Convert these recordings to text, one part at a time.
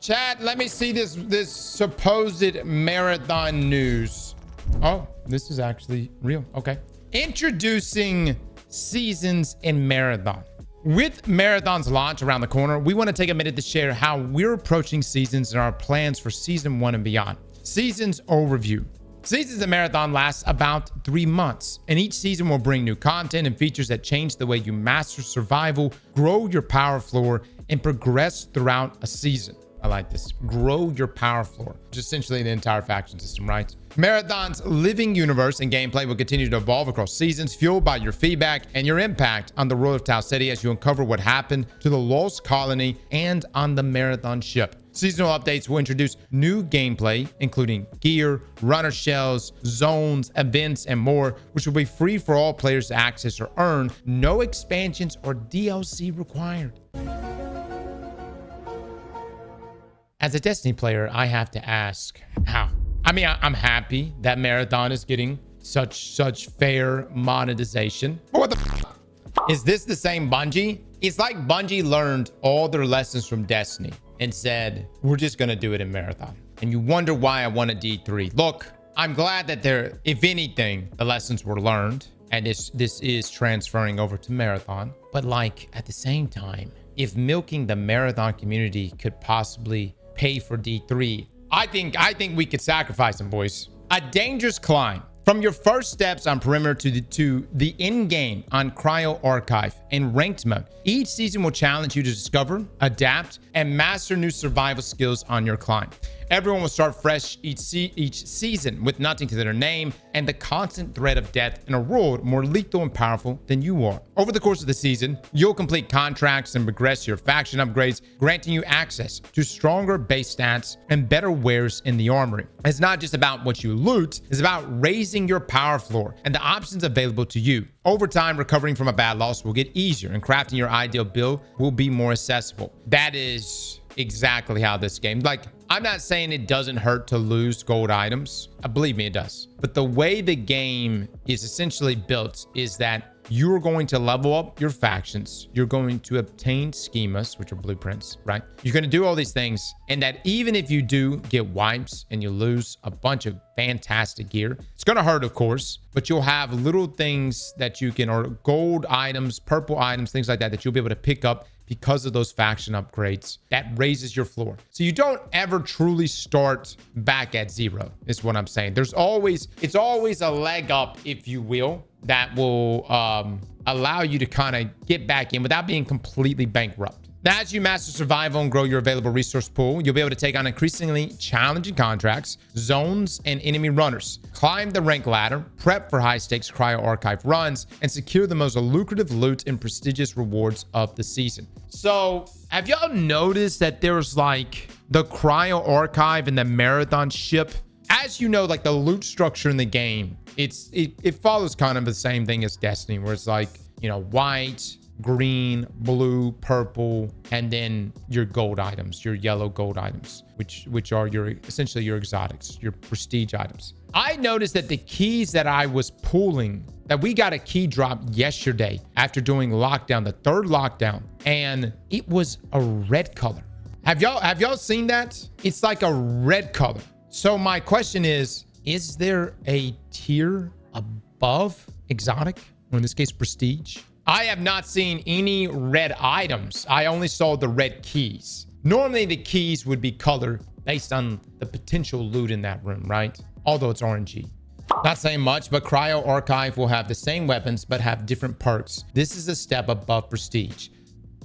Chat, let me see this supposed marathon news. Oh, this is actually real. Okay. Introducing seasons in marathon. With marathon's launch around the corner, we want to take a minute to share how we're approaching seasons and our plans for season 1 and beyond. Seasons overview. Seasons in marathon lasts about 3 months, and each season will bring new content and features that change the way you master survival, grow your power floor, and progress throughout a season. I like this. Grow your power floor, which is essentially the entire faction system, right? Marathon's living universe and gameplay will continue to evolve across seasons, fueled by your feedback and your impact on the world of Tau City as you uncover what happened to the Lost Colony and on the Marathon ship. Seasonal updates will introduce new gameplay, including gear, runner shells, zones, events, and more, which will be free for all players to access or earn. No expansions or DLC required. As a Destiny player, I have to ask, how? I mean, I'm happy that Marathon is getting such fair monetization. But what the is this the same Bungie? It's like Bungie learned all their lessons from Destiny and said, we're just gonna do it in Marathon. And you wonder why I won a D3. Look, I'm glad that if anything, the lessons were learned and this is transferring over to Marathon. But like at the same time, if milking the Marathon community could possibly pay for D3, I think we could sacrifice them, boys. A dangerous climb. From your first steps on Perimeter to the end game on Cryo Archive and Ranked mode, each season will challenge you to discover, adapt, and master new survival skills on your climb. Everyone will start fresh each season with nothing to their name and the constant threat of death in a world more lethal and powerful than you are. Over the course of the season, you'll complete contracts and progress your faction upgrades, granting you access to stronger base stats and better wares in the armory. It's not just about what you loot, it's about raising your power floor and the options available to you. Over time, recovering from a bad loss will get easier and crafting your ideal build will be more accessible. That is exactly how this game, like, I'm not saying it doesn't hurt to lose gold items. Believe me, it does. But the way the game is essentially built is that you're going to level up your factions. You're going to obtain schemas, which are blueprints, right? You're going to do all these things. And that even if you do get wipes and you lose a bunch of fantastic gear, it's going to hurt, of course, but you'll have little things that you can, or gold items, purple items, things like that, that you'll be able to pick up because of those faction upgrades. That raises your floor. So you don't ever truly start back at zero, is what I'm saying. It's always a leg up, if you will, that will allow you to kind of get back in without being completely bankrupt. Now, as you master survival and grow your available resource pool, you'll be able to take on increasingly challenging contracts, zones, and enemy runners. Climb the rank ladder, prep for high-stakes Cryo Archive runs, and secure the most lucrative loot and prestigious rewards of the season. So, have y'all noticed that there's like the Cryo Archive and the Marathon ship? As you know, like the loot structure in the game, it follows kind of the same thing as Destiny, where it's like, you know, white, green, blue, purple, and then your gold items, your yellow gold items, which are essentially your exotics, your prestige items. I noticed that the keys that I was pulling, that we got a key drop yesterday after doing lockdown, the 3rd lockdown, and it was a red color. Have y'all seen that? It's like a red color. So my question is there a tier above exotic, or in this case, prestige? I have not seen any red items. I only saw the red keys. Normally the keys would be colored based on the potential loot in that room, right? Although it's RNG. Not saying much, but Cryo Archive will have the same weapons, but have different perks. This is a step above prestige.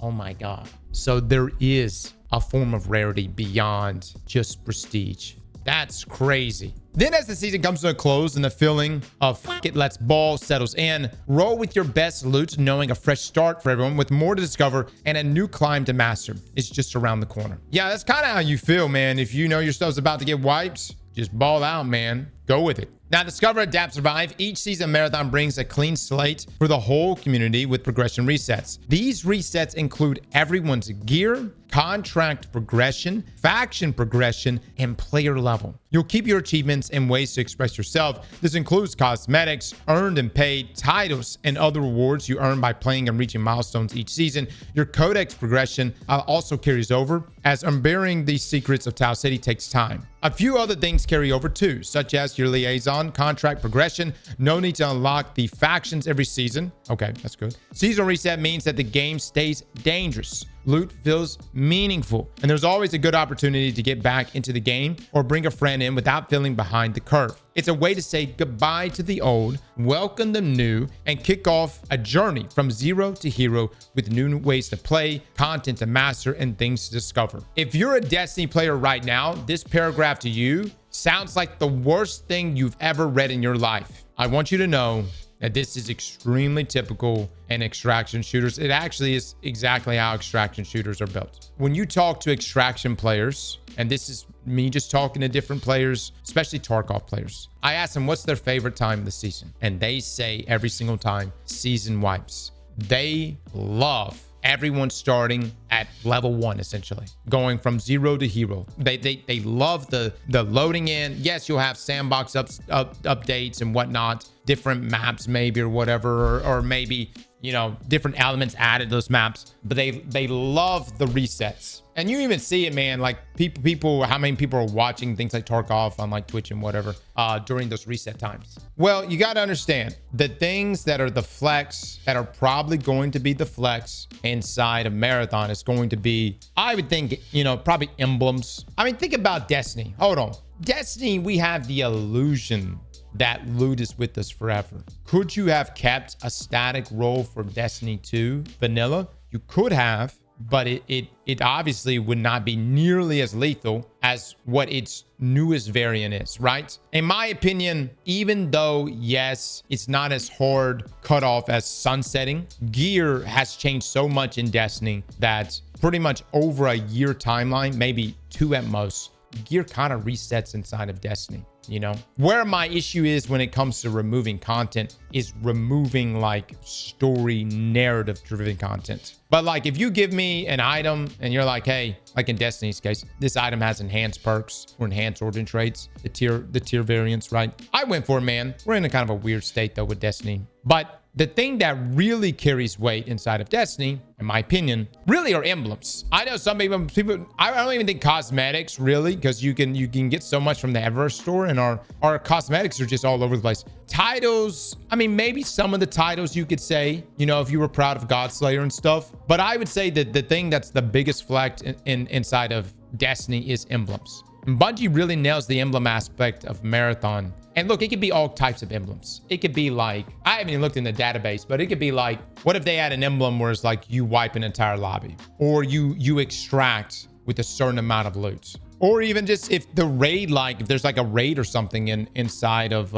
Oh my God. So there is a form of rarity beyond just prestige. That's crazy. Then as the season comes to a close and the feeling of "F it, let's ball" settles in, roll with your best loot, knowing a fresh start for everyone with more to discover and a new climb to master is just around the corner. Yeah, that's kind of how you feel, man. If you know your stuff's about to get wiped, just ball out, man. go with it. Now, Discover, Adapt, Survive. Each season Marathon brings a clean slate for the whole community with progression resets. These resets include everyone's gear, contract progression, faction progression, and player level. You'll keep your achievements and ways to express yourself. This includes cosmetics, earned and paid, titles, and other rewards you earn by playing and reaching milestones each season. Your codex progression also carries over, as unburying these secrets of Tau City takes time. A few other things carry over too, such as your liaison, contract progression. No need to unlock the factions every season. Okay, that's good. Seasonal reset means that the game stays dangerous. Loot feels meaningful, and there's always a good opportunity to get back into the game or bring a friend in without feeling behind the curve. It's a way to say goodbye to the old, welcome the new, and kick off a journey from zero to hero with new ways to play, content to master, and things to discover. If you're a Destiny player right now, this paragraph to you sounds like the worst thing you've ever read in your life. I want you to know that this is extremely typical in extraction shooters. It actually is exactly how extraction shooters are built. When you talk to extraction players, and this is me just talking to different players, especially Tarkov players, I ask them what's their favorite time of the season, and they say every single time, season wipes. They love everyone starting at level 1, essentially going from zero to hero. They love the loading in. Yes, you'll have sandbox updates and whatnot, different maps maybe or whatever, or maybe, you know, different elements added to those maps, but they love the resets. And you even see it, man, like people, how many people are watching things like Tarkov on like Twitch and whatever during those reset times. Well, you got to understand the things that are the flex, that are probably going to be the flex inside of Marathon is going to be, I would think, you know, probably emblems. I mean, think about Destiny. Hold on. Destiny, we have the illusion that loot is with us forever. Could you have kept a static role for Destiny 2 vanilla? You could have, but it obviously would not be nearly as lethal as what its newest variant is, right? In my opinion, even though, yes, it's not as hard cut off as sunsetting, gear has changed so much in Destiny that pretty much over a year timeline, maybe 2 at most, gear kind of resets inside of Destiny. You know, where my issue is when it comes to removing content is removing like story narrative driven content. But like if you give me an item and you're like, hey, like in Destiny's case, this item has enhanced perks or enhanced origin traits, the tier variants, right? I went for it, man. We're in a kind of a weird state though with Destiny. But the thing that really carries weight inside of Destiny, in my opinion, really are emblems. I know some people, I don't even think cosmetics really, because you can get so much from the Eververse store, and our cosmetics are just all over the place. Titles, I mean, maybe some of the titles you could say, you know, if you were proud of Godslayer and stuff. But I would say that the thing that's the biggest flex inside of Destiny is emblems. And Bungie really nails the emblem aspect of Marathon. And look, it could be all types of emblems. It could be like, I haven't even looked in the database, but it could be like, what if they had an emblem where it's like you wipe an entire lobby, or you extract with a certain amount of loot, or even just if the raid, like if there's like a raid or something inside of,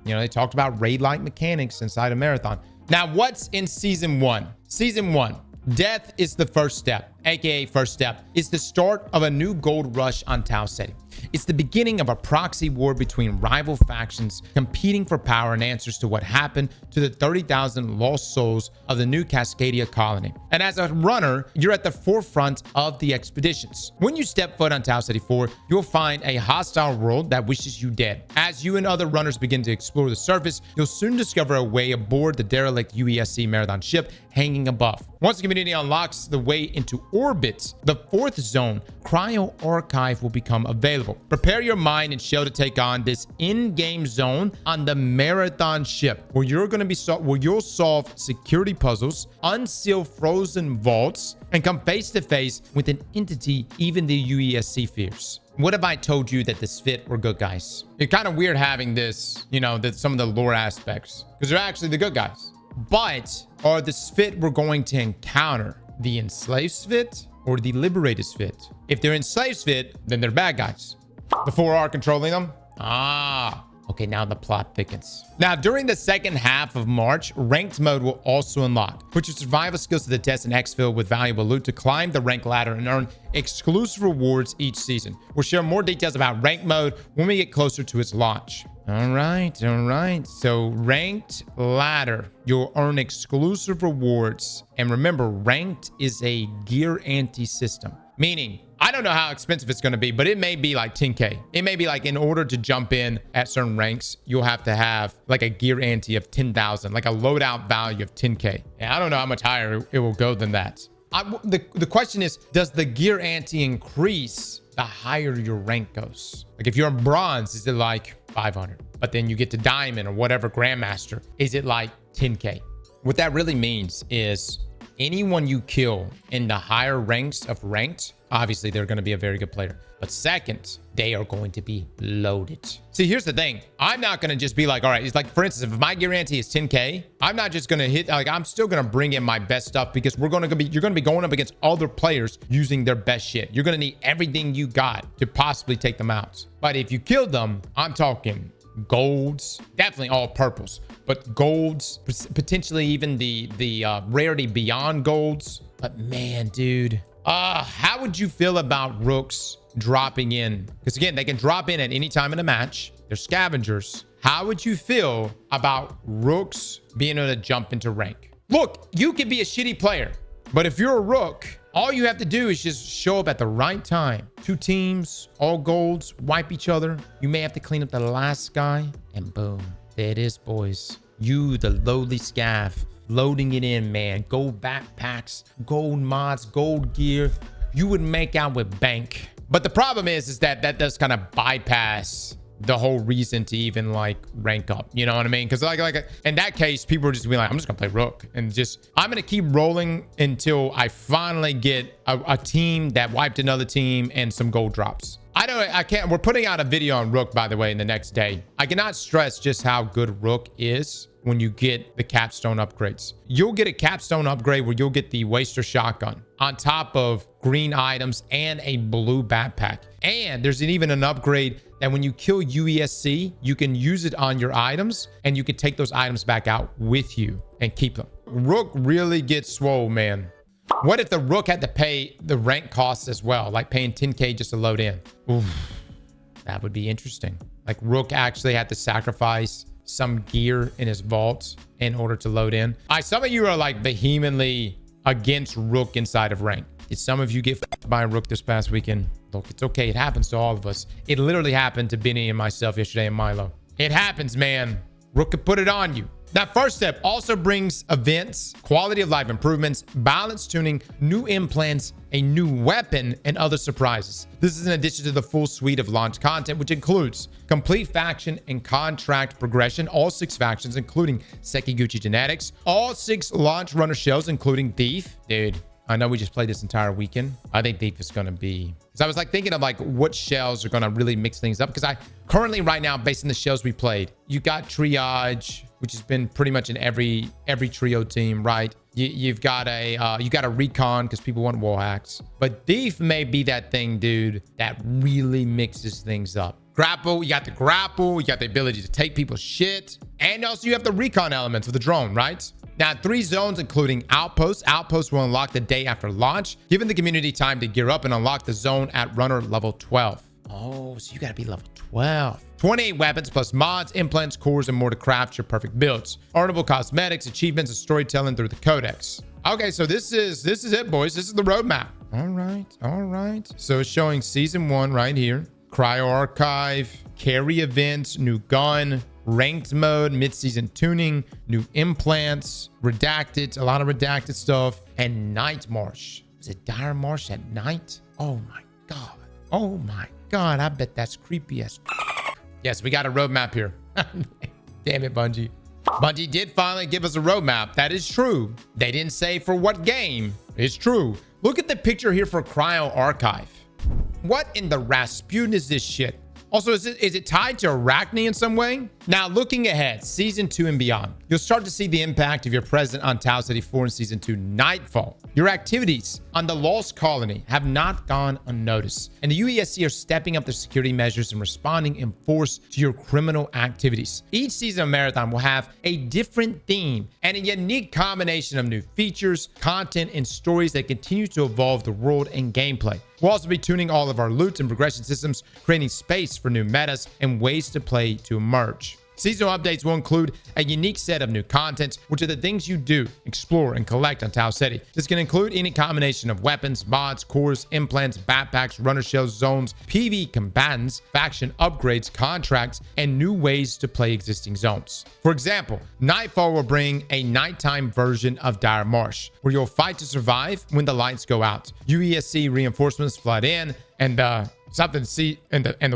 you know, they talked about raid-like mechanics inside of Marathon. Now, what's in season 1? Season 1. Death is the first step, aka first step. It's the start of a new gold rush on Tau City. It's the beginning of a proxy war between rival factions competing for power and answers to what happened to the 30,000 lost souls of the new Cascadia colony. And as a runner, you're at the forefront of the expeditions. When you step foot on Tau City 4, you'll find a hostile world that wishes you dead. As you and other runners begin to explore the surface, you'll soon discover a way aboard the derelict UESC Marathon ship hanging above. Once the community unlocks the way into orbit, the 4th zone, Cryo Archive, will become available. Prepare your mind and shell to take on this in-game zone on the Marathon ship, where you're going to be where you'll solve security puzzles, unseal frozen vaults, and come face to face with an entity even the UESC fears. What if I told you that the Sphit were good guys? It's kind of weird having this, you know, that some of the lore aspects, because they're actually the good guys. But are the Sphit we're going to encounter the enslaved Sphit or the liberated Sphit? If they're enslaved Sphit, then they're bad guys. The 4 are controlling them? Okay, now the plot thickens. Now, during the second half of March, ranked mode will also unlock. Put your survival skills to the test and exfil with valuable loot to climb the rank ladder and earn exclusive rewards each season. We'll share more details about ranked mode when we get closer to its launch. All right. All right. So ranked ladder, you'll earn exclusive rewards. And remember, ranked is a gear anti-system, meaning I don't know how expensive it's going to be, but it may be like 10K. It may be like in order to jump in at certain ranks, you'll have to have like a gear ante of 10,000, like a loadout value of 10K. And I don't know how much higher it will go than that. The question is, does the gear ante increase the higher your rank goes? Like if you're in bronze, is it like 500? But then you get to diamond or whatever grandmaster, is it like 10K? What that really means is anyone you kill in the higher ranks of ranked, obviously they're going to be a very good player. But second, they are going to be loaded. See, here's the thing. I'm not going to just be like, all right, it's like, for instance, if my gear ante is 10K, I'm not just going to hit, like, I'm still going to bring in my best stuff because you're going to be going up against other players using their best shit. You're going to need everything you got to possibly take them out. But if you kill them, I'm talking golds, definitely all purples, but golds, potentially even the rarity beyond golds. But man, dude, how would you feel about rooks dropping in? Because again, they can drop in at any time in a match. They're scavengers. How would you feel about rooks being able to jump into rank? Look, you could be a shitty player, but if you're a rook, all you have to do is just show up at the right time. 2 teams, all golds, wipe each other. You may have to clean up the last guy, and boom, there it is, boys. You, the lowly scav, loading it in, man. Gold backpacks, gold mods, gold gear. You would make out with bank. But the problem is that that does kind of bypass the whole reason to even like rank up. You know what I mean? Because like in that case, people are just be like, I'm just gonna play rook and just I'm gonna keep rolling until I finally get a team that wiped another team and some gold drops. I can't. We're putting out a video on rook, by the way, in the next day. I cannot stress just how good rook is when you get the capstone upgrades. You'll get a capstone upgrade where you'll get the waster shotgun on top of green items and a blue backpack. And there's even an upgrade that when you kill UESC, you can use it on your items and you can take those items back out with you and keep them. Rook really gets swole, man. What if the rook had to pay the rank costs as well, like paying 10K just to load in? Oof, that would be interesting. Like rook actually had to sacrifice some gear in his vault in order to load in. Some of you are like vehemently against rook inside of rank. Did some of you get f***ed by a rook this past weekend? Look, it's okay. It happens to all of us. It literally happened to Benny and myself yesterday in Milo. It happens, man. Rook could put it on you. That first step also brings events, quality of life improvements, balance tuning, new implants, a new weapon, and other surprises. This is in addition to the full suite of launch content, which includes complete faction and contract progression, all 6 factions, including Sekiguchi genetics, all 6 launch runner shells, including Thief. Dude, I know we just played this entire weekend. I think Thief is going to be... Because I was like thinking of like what shells are going to really mix things up. Because I currently right now, based on the shells we played, you got Triage, which has been pretty much in every trio team, right? You've got a recon because people want wall hacks. But Thief may be that thing, dude, that really mixes things up. Grapple, you got the grapple, you got the ability to take people's shit. And also you have the recon elements of the drone, right? Now, 3 zones, including outposts. Outposts will unlock the day after launch, giving the community time to gear up and unlock the zone at runner level 12. Oh, so you got to be level 12. 28 weapons plus mods, implants, cores, and more to craft your perfect builds. Earnable cosmetics, achievements, and storytelling through the codex. Okay, so this is it, boys. This is the roadmap. All right. So it's showing season 1 right here. Cryo archive, carry events, new gun, ranked mode, mid-season tuning, new implants, redacted, a lot of redacted stuff, and night march. Is it dire march at night? Oh my god. Oh my god. I bet that's creepy as Yes, we got a roadmap here. Damn it, Bungie. Bungie did finally give us a roadmap. That is true. They didn't say for what game. It's true. Look at the picture here for Cryo Archive. What in the Rasputin is this shit? Also, is it tied to Arachne in some way? Now, looking ahead, Season 2 and beyond, you'll start to see the impact of your presence on Tau City 4 in Season 2 Nightfall. Your activities on the Lost Colony have not gone unnoticed, and the UESC are stepping up their security measures and responding in force to your criminal activities. Each season of Marathon will have a different theme and a unique combination of new features, content, and stories that continue to evolve the world and gameplay. We'll also be tuning all of our loot and progression systems, creating space for new metas and ways to play to emerge. Seasonal updates will include a unique set of new content, which are the things you do, explore, and collect on Tau City. This can include any combination of weapons, mods, cores, implants, backpacks, runner shells, zones, PvE combatants, faction upgrades, contracts, and new ways to play existing zones. For example, Nightfall will bring a nighttime version of Dire Marsh, where you'll fight to survive when the lights go out. UESC reinforcements flood in, and the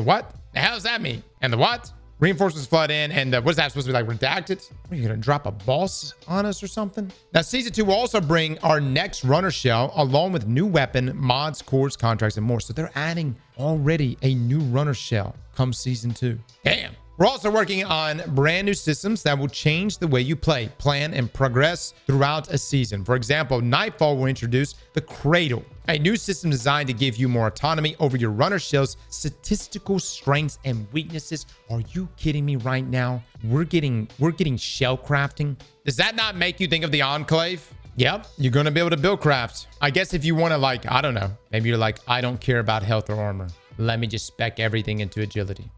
what? The hell does that mean? And the what? Reinforcements flood in, and what is that supposed to be, like, redacted? Are you gonna drop a boss on us or something? Now, Season 2 will also bring our next runner shell, along with new weapon, mods, cores, contracts, and more. So they're adding already a new runner shell come Season 2. Damn. We're also working on brand new systems that will change the way you play, plan, and progress throughout a season. For example, Nightfall will introduce the Cradle, a new system designed to give you more autonomy over your runner shell's statistical strengths and weaknesses. Are you kidding me right now? We're getting shell crafting. Does that not make you think of the Enclave? Yep, you're going to be able to build craft. I guess if you want to, like, I don't know, maybe you're like, I don't care about health or armor. Let me just spec everything into agility.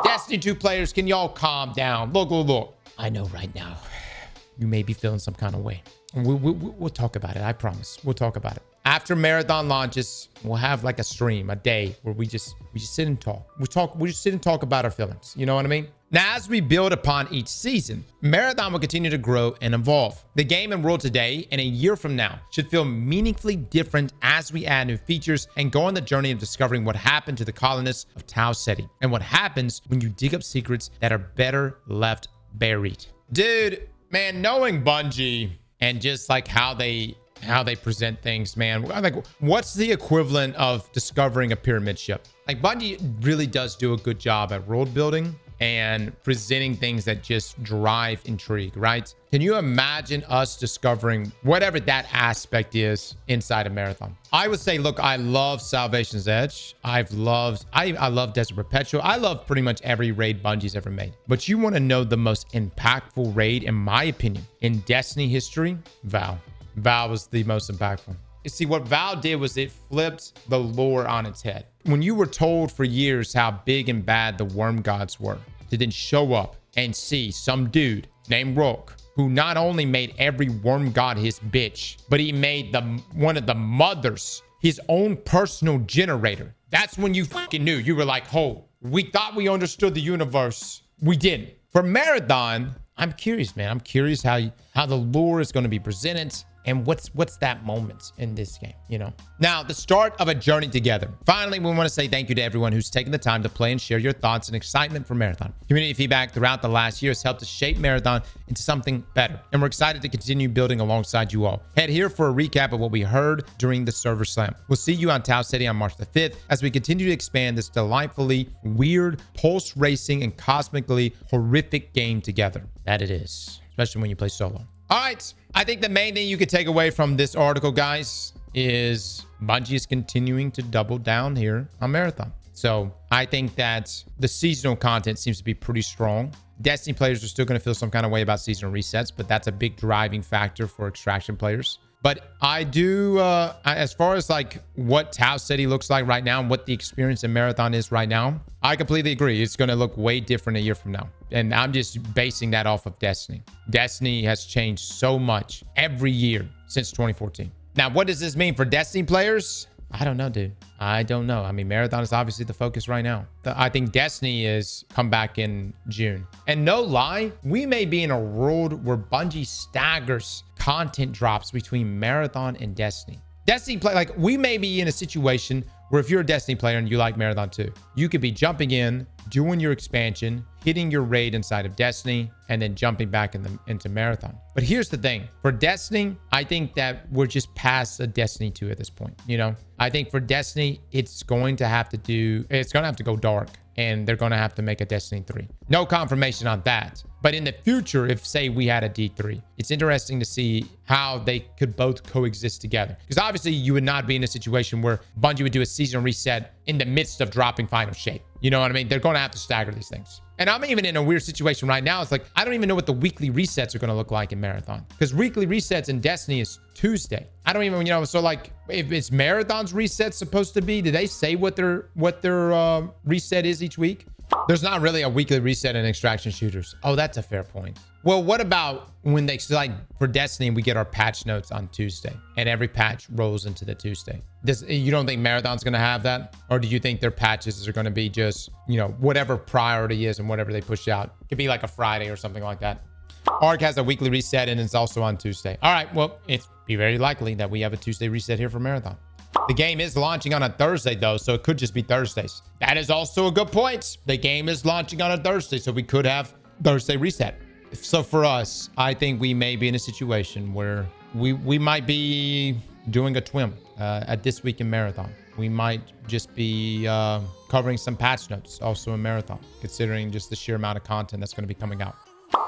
Destiny 2 players, can y'all calm down? Look. I know right now you may be feeling some kind of way. We'll talk about it. I promise. We'll talk about it. After Marathon launches, we'll have like a stream, a day where we just sit and talk. We just sit and talk about our feelings. You know what I mean? Now, as we build upon each season, Marathon will continue to grow and evolve. The game and world today and a year from now should feel meaningfully different as we add new features and go on the journey of discovering what happened to the colonists of Tau Ceti and what happens when you dig up secrets that are better left buried. Dude, man, knowing Bungie and just like how they present things, man, like, what's the equivalent of discovering a pyramid ship? Like, Bungie really does do a good job at world building and presenting things that just drive intrigue, right? Can you imagine us discovering whatever that aspect is inside a Marathon? I would say, look, I love Salvation's Edge. I love Desert Perpetual. I love pretty much every raid Bungie's ever made. But you want to know the most impactful raid, in my opinion, in Destiny history? Val. Val was the most impactful. You see, what Val did was it flipped the lore on its head. When you were told for years how big and bad the worm gods were, to then show up and see some dude named Rourke, who not only made every worm god his bitch, but he made one of the mothers his own personal generator. That's when you fucking knew. You were like, oh, we thought we understood the universe. We didn't. For Marathon, I'm curious, man. I'm curious how the lore is going to be presented. And what's that moment in this game, you know? Now, the start of a journey together. Finally, we want to say thank you to everyone who's taken the time to play and share your thoughts and excitement for Marathon. Community feedback throughout the last year has helped us shape Marathon into something better. And we're excited to continue building alongside you all. Head here for a recap of what we heard during the server slam. We'll see you on Tau Ceti on March the 5th as we continue to expand this delightfully weird, pulse racing, and cosmically horrific game together. That it is, especially when you play solo. All right, I think the main thing you could take away from this article, guys, is Bungie is continuing to double down here on Marathon. So I think that the seasonal content seems to be pretty strong. Destiny players are still going to feel some kind of way about seasonal resets, but that's a big driving factor for extraction players. But I do, as far as like what Tau Ceti looks like right now and what the experience in Marathon is right now, I completely agree. It's going to look way different a year from now. And I'm just basing that off of Destiny. Destiny has changed so much every year since 2014. Now, what does this mean for Destiny players? I don't know, dude. I don't know. I mean, Marathon is obviously the focus right now. I think Destiny is come back in June. And no lie, we may be in a world where Bungie staggers content drops between Marathon and Destiny. Destiny play, like, we may be in a situation where if you're a Destiny player and you like Marathon too, you could be jumping in, doing your expansion, hitting your raid inside of Destiny, and then jumping back into Marathon. But here's the thing. For Destiny, I think that we're just past a Destiny 2 at this point, you know? I think for Destiny, it's going to have to go dark, and they're going to have to make a Destiny 3. No confirmation on that. But in the future, if, say, we had a D3, it's interesting to see how they could both coexist together. Because obviously, you would not be in a situation where Bungie would do a season reset in the midst of dropping Final Shape. You know what I mean? They're going to have to stagger these things. And I'm even in a weird situation right now. It's like, I don't even know what the weekly resets are going to look like in Marathon. Because weekly resets in Destiny is Tuesday. I don't even, so like, if it's Marathon's reset supposed to be, do they say what their reset is each week? There's not really a weekly reset in extraction shooters. Oh, that's a fair point. Well, what about when they, like for Destiny, we get our patch notes on Tuesday and every patch rolls into the Tuesday. You don't think Marathon's going to have that? Or do you think their patches are going to be just, whatever priority is and whatever they push out? It could be like a Friday or something like that. ARC has a weekly reset and it's also on Tuesday. All right, well, it's be very likely that we have a Tuesday reset here for Marathon. The game is launching on a Thursday, though, so it could just be Thursdays. That is also a good point. The game is launching on a Thursday, so we could have Thursday reset. So for us, I think we may be in a situation where we might be doing a twim at This Week in Marathon. We might just be covering some patch notes also in Marathon, considering just the sheer amount of content that's going to be coming out.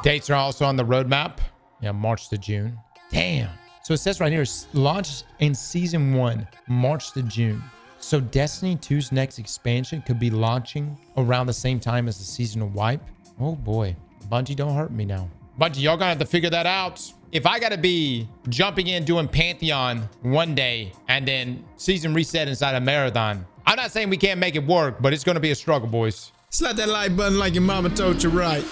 Dates are also on the roadmap. Yeah, March to June. Damn. So it says right here, launch in Season 1, March to June. So Destiny 2's next expansion could be launching around the same time as the seasonal wipe. Oh boy. Bungie, don't hurt me now. Bungie, y'all gonna have to figure that out. If I gotta be jumping in doing Pantheon one day and then season reset inside a Marathon, I'm not saying we can't make it work, but it's gonna be a struggle, boys. Slap that like button like your mama told you right.